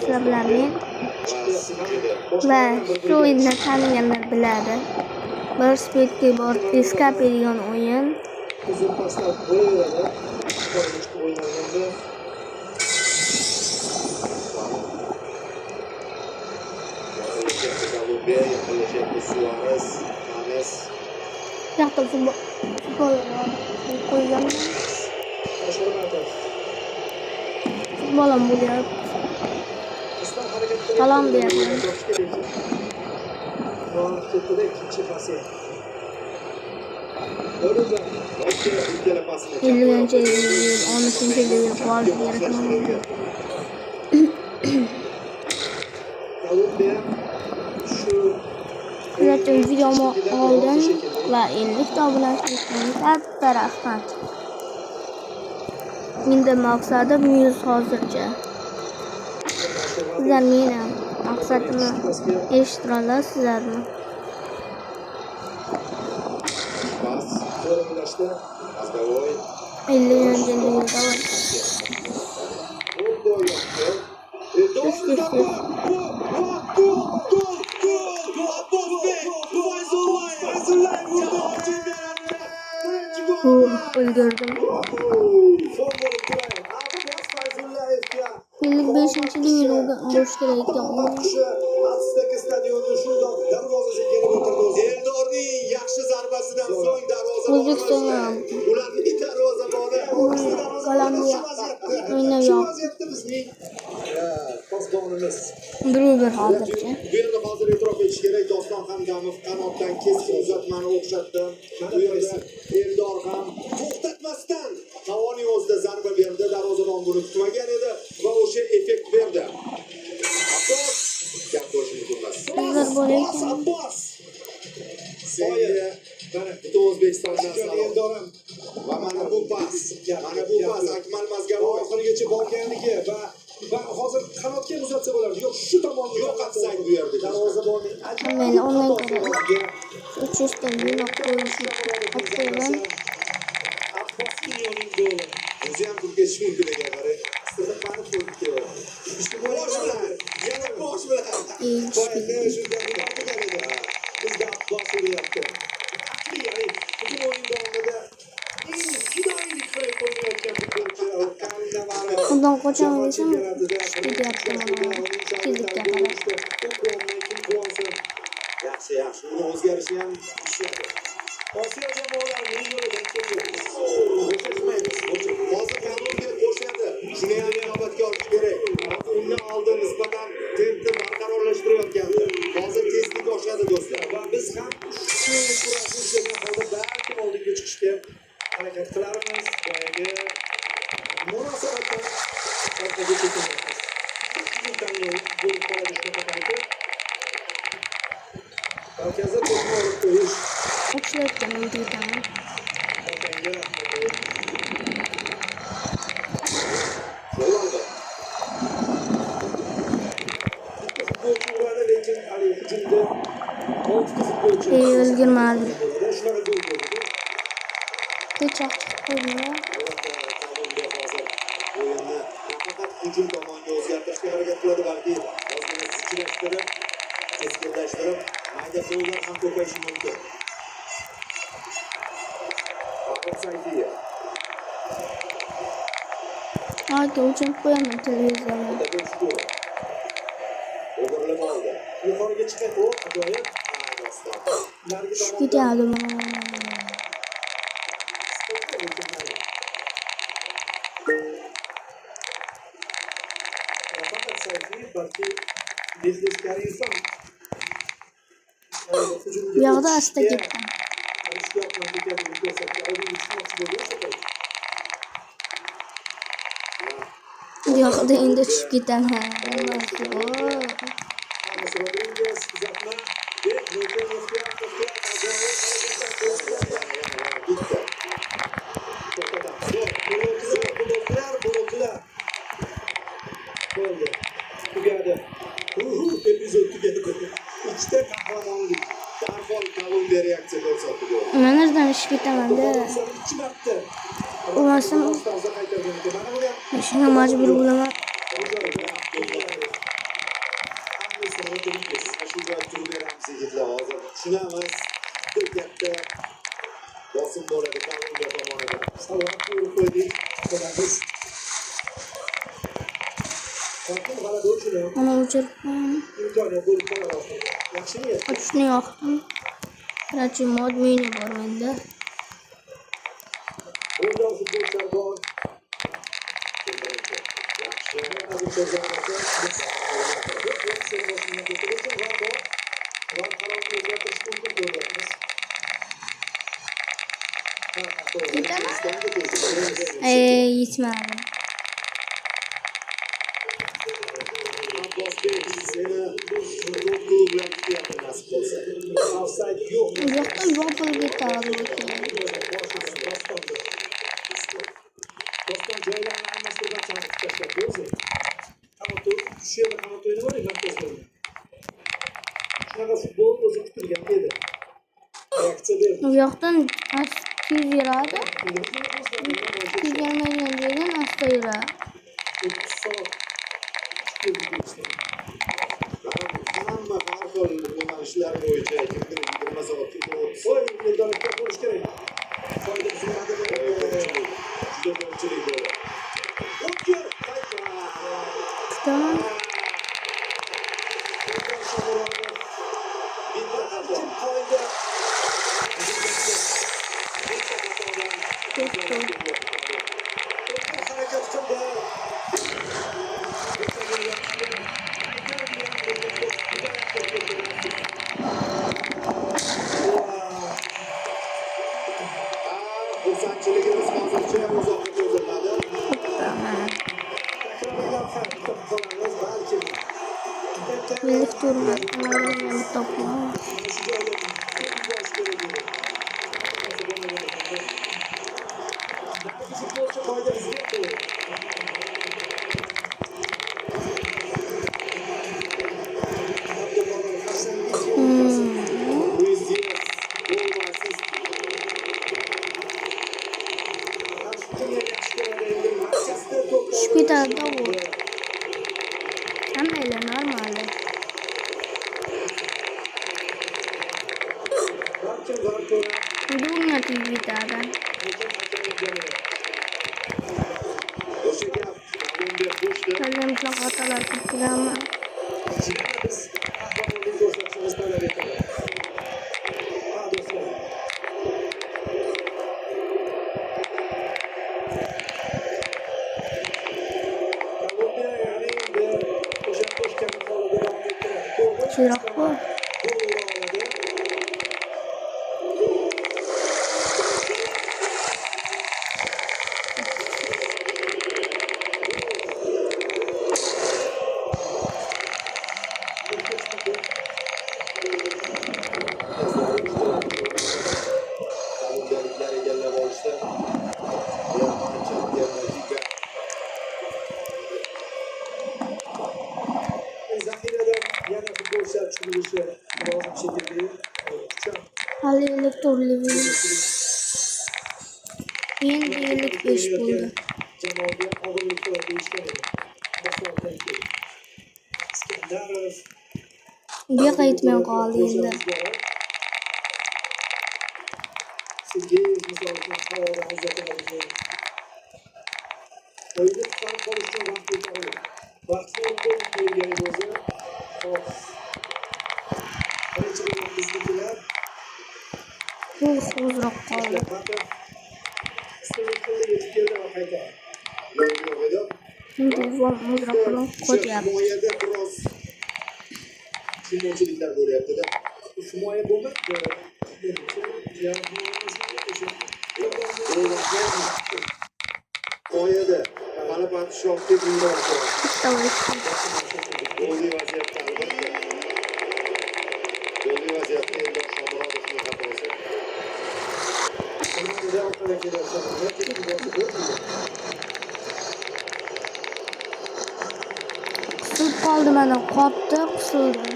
sizlar bilan men va shu o'yinni taniganlar biladi. Bir Speed Keyboard Escape degan o'yin. Uzun paslar qo'yaveradi. O'ynaganda Suarez, James. Yaxta futbol qo'ygan. Futbol ham bo'lyapti. Salom deyapman. Ketdi ikkinchi pasi. 50-yil, 13-yil borish kerak. Kolumbiya shu Kuzatgan videomu oldin va 50 ta obunachini katta rahmat. Menda maqsadim 100 hozircha. Sizlar meni maqsadimni eshitira olasizlarmi? pas o'ynashda Azgavoy 50-yil O'ldirdim. 55-yil bo'lish kerak ekan. Eldorning yaxshi zarbasidan so'ng darvoza O'zbekiston ham ularning darvozaboni Kolumbiya o'ynab vaziyatda bizning posbonimiz. bir hozircha. Bu yerda hozir e'tirof etish kerak, Doston Hamdamov qanotdan keskin uzatmani o'xshatdi. Bu yerda Eldor ham to'xtatmasdan Havoni o'zida zarba berdi, darvozabon buni kutmagan edi va o'sha effekt berdi. Abbos gap bo'lishi mumkin emas. Abbos senga butun O'zbekistondan salom. Va mana bu pas Akmal Mazgavoy oxirigacha borganligi va hozir qanotga uzatsa bo'lardi. Yo'q, shu tomonga yo'qotsak bu yerda darvozabonning Men ondan ko'ra 300 ta binoq qo'yishni aytayman. Abbosning goli. O'zi ham turga ketishi mumkin ekan, qarang. Stefano Fortio. Ishni bosh bilan, yana bosh bilan. Bizga Abbos uryapti. Ya'ni butun o'yin davomida eng fidoyilik qilib o'ynayotgan futbolchi Undan qochaman desam, deyapti mana. Tezlikka qarab. Yaxshi. Uni o'zgarishi ham ishlaydi. Osiyo jamoalarining yo'lidan kelyapmiz. Hozir Kolumbiya qo'shadi. Shuni ham inobatga olish kerak. Undan oldin nisbatan tempni barqarorlashtirayotgandi. Hozir tezlik oshadi do'stlar. Va biz ham shu kurashni holda balki oldinga chiqishga harakat qilarmiz. Boyagi munosabatdan orqaga chekinmaymiz. Ikkinchi tanlov bo'lib qoladi shunaqa payti. Markazda to'pni olib qo'yish. O'xshatgan o'yindan. O'lgirmadi. Techoq qo'ydi. O'yinni nafaqat hujum tomonga o'zgartirishga harakat qiladi, balki ozgina zichirlashtirib, keskinlashtirib, mayda qo'llar ham ko'payishi mumkin. Hozir uchun qo'yaman televizorni. O'girilib oldi. Yuqoriga chiqadi, ajoyib. Ketadi. balki bezleskari inson bu yoqda asta ketdim. Bu yoqda endi tushib ketaman. Nereden tushib ketaman-da. Bo'lmasam shunga majbur bo'laman. qaytadingiz. Shu joyda turib beramiz yigitlar hozir. Tushunamiz. Juda katta bosim bo'ladi Kolumbiya tomonidan. Salom qo'yib qo'ydik. Bo'lamiz. Qanday g'alaba uchun Ana o'chirdim. imkoniyat bo'lib qoladi. Yaxshi niyat. Ochishni yoqdim. Qarchi mod meni bor menda. O'yinda futbolchilar bor. Yaxshi. Hozircha zamonda va qaror o'zgartirish mumkin ko'ryapmiz. Yetmadi. Abbosbek, seni klub bilan kutyapti nasib bo'lsa. Offside yo'q. Bu yoqda yopilib ketadi. Doston joylarni almashtirgan chaqirib tashlabdi o'zi. Qanot tushadi, qanot o'ynamadi markazda. Shunaqa futbol o'zi kutilgan edi. Reaksiya berdi. Bu yoqdan tez yuradi. Tez yurmaydigan joydan asta yuradi. Hamma har xil yo'nalishlar bo'yicha kimdir 20 soat ketadi. Voy, merdonlikda bo'lish kerak. Foyda tuzilmadimi? Juda ko'pchilik bo'ladi. O'tkir qaytma. Tamam. Bitta xato. Qoida. Harakat qildi. Xursandchiligimiz hozircha uzoqqa cho'zilmadi. Birlik turmadi. Ularni toplam. Luis Diaz gol va assist. Şpitada bu. Hammayla normal. Dunyo TV'da. O'sha gap Kolumbiya qo'shdi. Kallem xatolar qilganman. Chiroq bu. Kolumbiyaliklar egallab olishdi. German champion liga. Zaxiradan yana futbolchilar tushirilishi lozim shekilli. Hali elektorli. Endi 55 bo'ldi. Jamoaga og'irlik qiladi deyishgan edi. Boshqalardan keyin. Iskandarov Bu yoqqa yetmay qoldi endi. Sizga misol uchun havodan uzatiladi. O'yinni qutqarib qolish uchun vaqt yetarli. Vaqtni qo'yib qo'ygan o'zi. Hop. Birinchi bo'lim biznikilar. Bu hozroq qoldi. Yetib keldi va qaytadi. Yo'q edi. Endi vom hozroq bilan qo'yapti. Himoyada biroz tushunmovchiliklar bo'lyapti-da. Himoya bo'lmadi. Himoyada mana Patishovga bundan Davlat. golli vaziyatda albatta. Golli vaziyatda endi Shomurodovning xatosi. Qisilib qoldi mana qotdi, qisildi.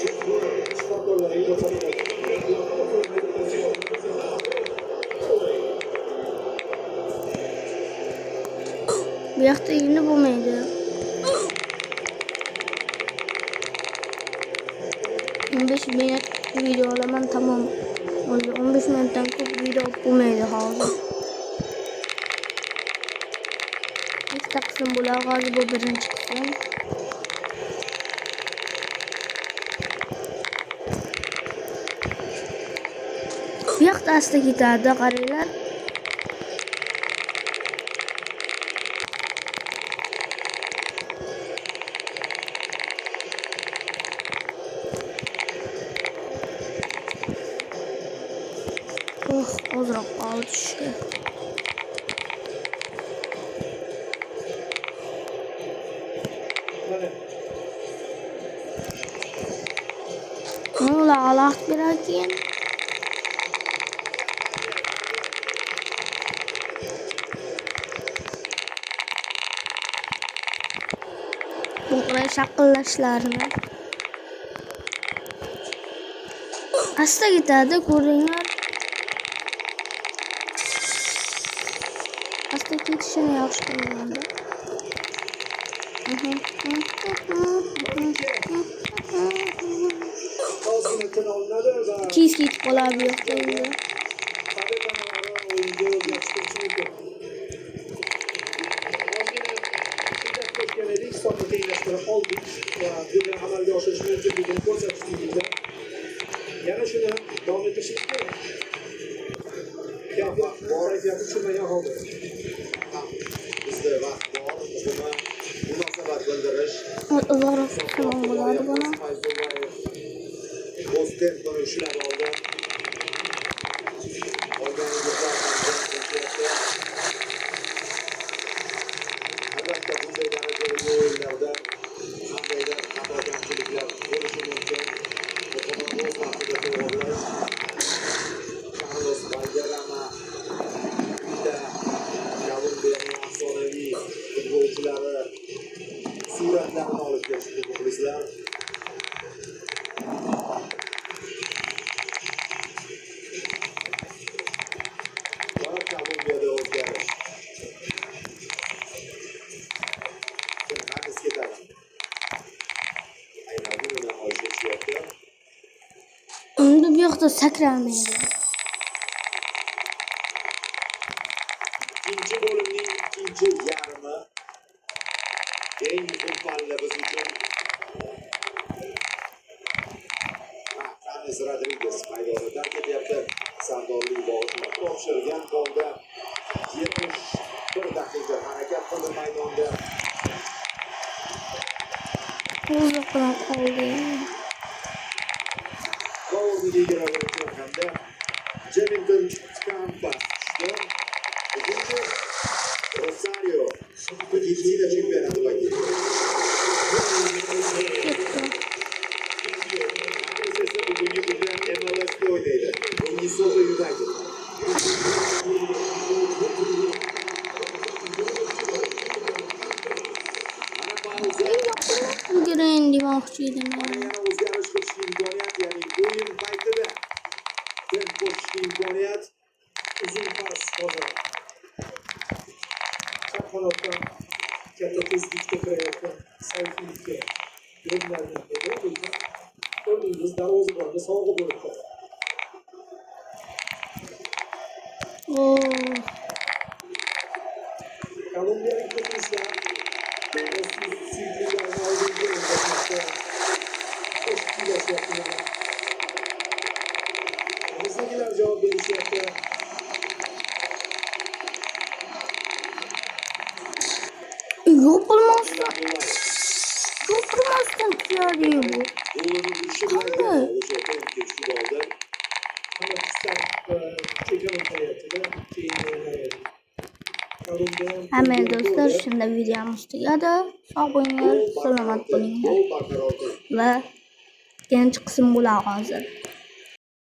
Shifokorlar yoqda endi bo'lmaydi. 15 minut video olaman, tamom. Hozir 15 minutdan ko'p video bo'lmaydi hozir. Ikkita qism bo'ladi, hozir bu birinchi qism. Bu yoqda asta ketadi, qaranglar. Ozroq qoldi tushdi. Ular alat berakin. Bunlar shaqillashlarini. Asta ketadi, ko'ringlar. Asta ketishini yaxshi ko'rganda. Ozgina tin olinadi va Tez ketib qoladi bu yoqda endi. o'yinga o'rgatishtiruvchi mumkin. Ozgina shunday ko'rgan edik, hisobni tenglashtirib oldik va buni amalga oshirish mumkinligini ko'rsatishligida yana shuni davom ettirishimiz kerak. Gaplar kayfiyati tushmagan holda. Bizda vaqt bor, buni munosabat bildirish. Uzoqroq tamom bo'ladi buni. O'z tempini ushlab oldi. Qolgan yigitlar ham jang albatta bunday darajadagi o'yinlarda qandaydir xato kamchiliklar bo'lishi mumkin. Buni o'z vaqtida to'g'rilash. Carlos Valderrama bitta Kolumbiyaning afsonaviy futbolchilari suratlarini olib kelishdi muxlislar. Kolumbiyada o'zgarish. Hangisi ketadi? Aynan buni olishga tushyapti. Endi bu yoqda sakralmaydi. Ikkinchi bo'limning ikkinchi yarmi eng muhim palla biz uchun. James Rodriguez maydonda tark etyapti. Sardorli topshirgan golda 71 daqiqa harakat qildi maydonda. Uzoq bilan qoldi. Golni yegaravchi hamda Jemington Campas tushdi. Hujumchi Rosario Argentina chempionati vakili. Bugungi kunda MLS'da o'ynaydi. Minnesota United. Green demoqchi edim. Yana o'zgarish qilishga imkoniyat, ya'ni o'yin paytida tempo qo'shishga imkoniyat. Uzun pas hozir. Chap qanotdan katta tezlikda kirayotgan Sayfiyevga yo'llangan edi. Ko'rdingiz, darvozabonga sovg'a bo'libdi. Kolumbiyalik muxlislar suyuklilarni oldinga o'rgatmoqda. Qo'shiq kuylashyapti. Bizdagilar javob berishyapti. Yo'q bo'lmasdan. Yo'q bo'lmasdan tuyadi bu. Golni urishi bilan o'sha tempga tushib oldi. Hamma kuchlar chekana faoliyatida keyin o'ynaydi. Kolumbiya Hamma do'stlar, shunda videomiz tugadi. Sog' bo'linglar, salomat bo'linglar. Gol barqaror. Va ikkinchi qism bo'ladi hozir.